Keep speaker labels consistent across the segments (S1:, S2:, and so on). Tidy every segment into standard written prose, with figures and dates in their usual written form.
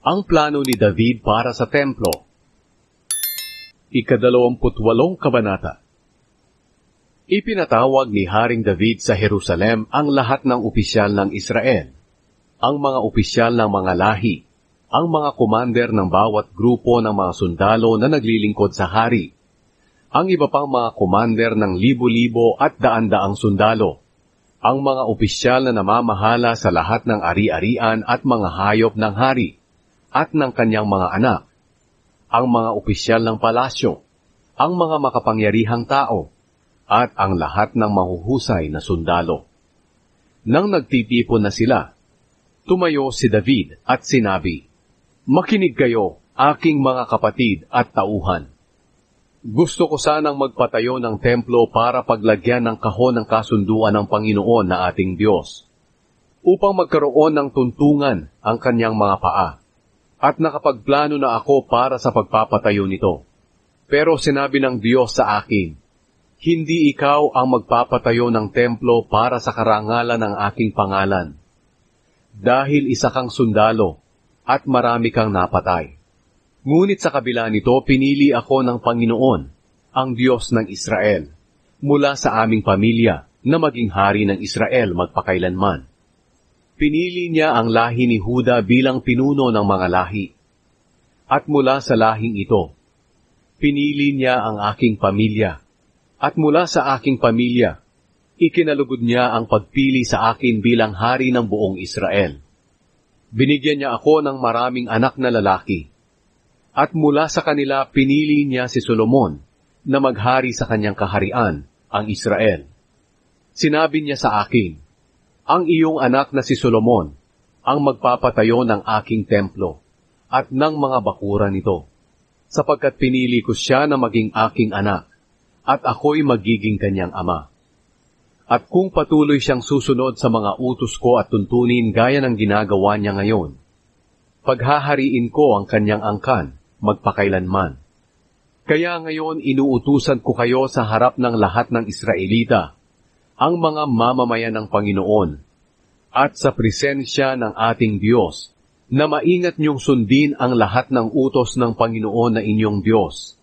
S1: Ang plano ni David para sa templo. Ika-28 kabanata. Ipinatawag ni Haring David sa Jerusalem ang lahat ng opisyal ng Israel, ang mga opisyal ng mga lahi, ang mga komander ng bawat grupo ng mga sundalo na naglilingkod sa hari, ang iba pang mga komander ng libo-libo at daan-daang sundalo, ang mga opisyal na namamahala sa lahat ng ari-arian at mga hayop ng hari, at ng kanyang mga anak, ang mga opisyal ng palasyo, ang mga makapangyarihang tao, at ang lahat ng mahuhusay na sundalo. Nang nagtitipon na sila, tumayo si David at sinabi, "Makinig kayo, aking mga kapatid at tauhan. Gusto ko sanang magpatayo ng templo para paglagyan ng kahon ng kasunduan ng Panginoon na ating Diyos, upang magkaroon ng tuntungan ang kanyang mga paa. At nakapagplano na ako para sa pagpapatayo nito. Pero sinabi ng Diyos sa akin, hindi ikaw ang magpapatayo ng templo para sa karangalan ng aking pangalan, dahil isa kang sundalo at marami kang napatay. Ngunit sa kabila nito, pinili ako ng Panginoon, ang Diyos ng Israel, mula sa aming pamilya na maging hari ng Israel magpakailanman. Pinili niya ang lahi ni Huda bilang pinuno ng mga lahi. At mula sa lahing ito, pinili niya ang aking pamilya. At mula sa aking pamilya, ikinalugod niya ang pagpili sa akin bilang hari ng buong Israel. Binigyan niya ako ng maraming anak na lalaki. At mula sa kanila, pinili niya si Solomon na maghari sa kanyang kaharian, ang Israel. Sinabi niya sa akin, ang iyong anak na si Solomon ang magpapatayo ng aking templo at ng mga bakuran nito, sapagkat pinili ko siya na maging aking anak, at ako'y magiging kanyang ama. At kung patuloy siyang susunod sa mga utos ko at tuntunin gaya ng ginagawa niya ngayon, paghahariin ko ang kanyang angkan magpakailanman. Kaya ngayon inuutusan ko kayo sa harap ng lahat ng Israelita, ang mga mamamayan ng Panginoon, at sa presensya ng ating Diyos, na maingat niyong sundin ang lahat ng utos ng Panginoon na inyong Diyos.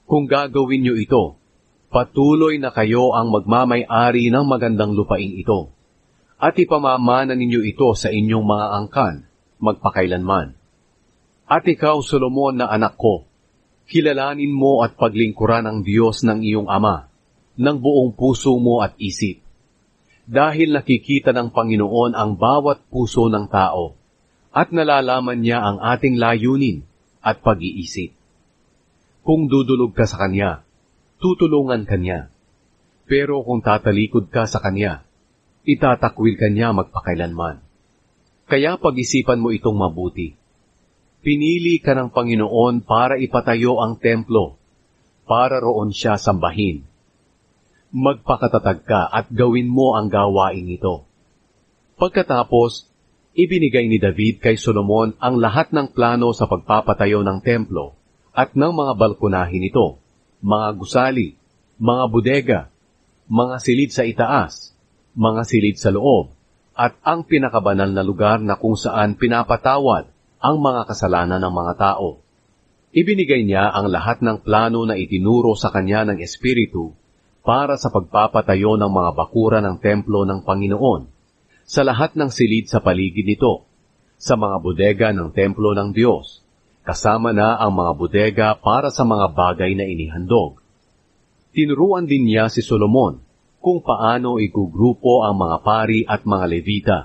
S1: Kung gagawin niyo ito, patuloy na kayo ang magmamay-ari ng magandang lupaing ito, at ipamamana ninyo ito sa inyong mga angkan, magpakailanman. At ikaw, Solomon na anak ko, kilalanin mo at paglingkuran ang Diyos ng iyong ama, ng buong puso mo at isip. Dahil nakikita ng Panginoon ang bawat puso ng tao, at nalalaman niya ang ating layunin at pag-iisip. Kung dudulog ka sa Kanya, tutulungan Kanya. Pero kung tatalikod ka sa Kanya, itatakwil Kanya magpakailanman. Kaya pag-isipan mo itong mabuti. Pinili ka ng Panginoon para ipatayo ang templo, para roon siya sambahin. Magpakatatag ka at gawin mo ang gawain ito. Pagkatapos, ibinigay ni David kay Solomon ang lahat ng plano sa pagpapatayo ng templo at ng mga balkonahin nito, mga gusali, mga bodega, mga silid sa itaas, mga silid sa loob, at ang pinakabanal na lugar na kung saan pinapatawad ang mga kasalanan ng mga tao. Ibinigay niya ang lahat ng plano na itinuro sa kanya ng Espiritu para sa pagpapatayo ng mga bakuran ng templo ng Panginoon, sa lahat ng silid sa paligid nito, sa mga bodega ng templo ng Diyos, kasama na ang mga bodega para sa mga bagay na inihandog. Tinuruan din niya si Solomon kung paano igugrupo ang mga pari at mga Levita,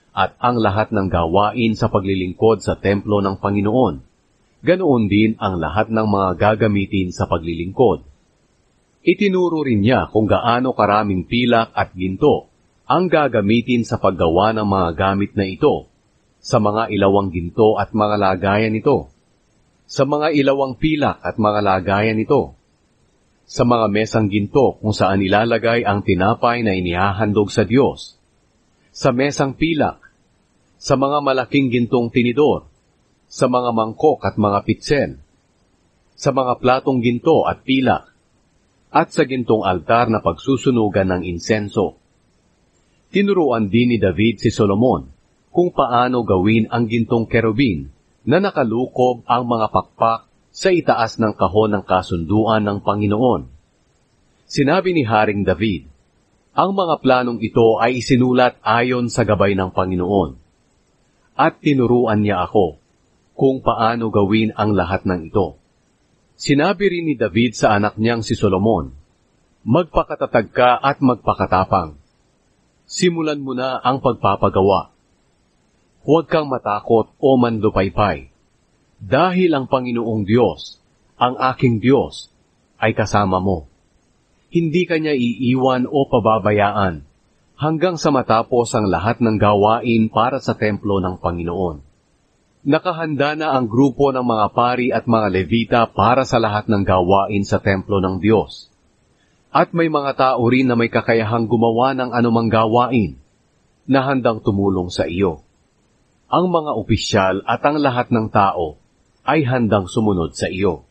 S1: at ang lahat ng gawain sa paglilingkod sa templo ng Panginoon. Ganoon din ang lahat ng mga gagamitin sa paglilingkod. Itinuro rin niya kung gaano karaming pilak at ginto ang gagamitin sa paggawa ng mga gamit na ito, sa mga ilawang ginto at mga lagayan nito, sa mga ilawang pilak at mga lagayan nito, sa mga mesang ginto kung saan ilalagay ang tinapay na inihahandog sa Diyos, sa mesang pilak, sa mga malaking gintong tinidor, sa mga mangkok at mga pitsen, sa mga platong ginto at pilak, at sa gintong altar na pagsusunugan ng insenso. Tinuruan din ni David si Solomon kung paano gawin ang gintong kerubin na nakalukob ang mga pakpak sa itaas ng kahon ng kasunduan ng Panginoon. Sinabi ni Haring David, ang mga planong ito ay isinulat ayon sa gabay ng Panginoon. At tinuruan niya ako kung paano gawin ang lahat ng ito. Sinabi rin ni David sa anak niyang si Solomon, magpakatatag ka at magpakatapang. Simulan mo na ang pagpapagawa. Huwag kang matakot o manlupaypay, dahil ang Panginoong Diyos, ang aking Diyos, ay kasama mo. Hindi kanya iiwan o pababayaan hanggang sa matapos ang lahat ng gawain para sa templo ng Panginoon. Nakahanda na ang grupo ng mga pari at mga Levita para sa lahat ng gawain sa templo ng Diyos. At may mga tao rin na may kakayahang gumawa ng anumang gawain na handang tumulong sa iyo. Ang mga opisyal at ang lahat ng tao ay handang sumunod sa iyo.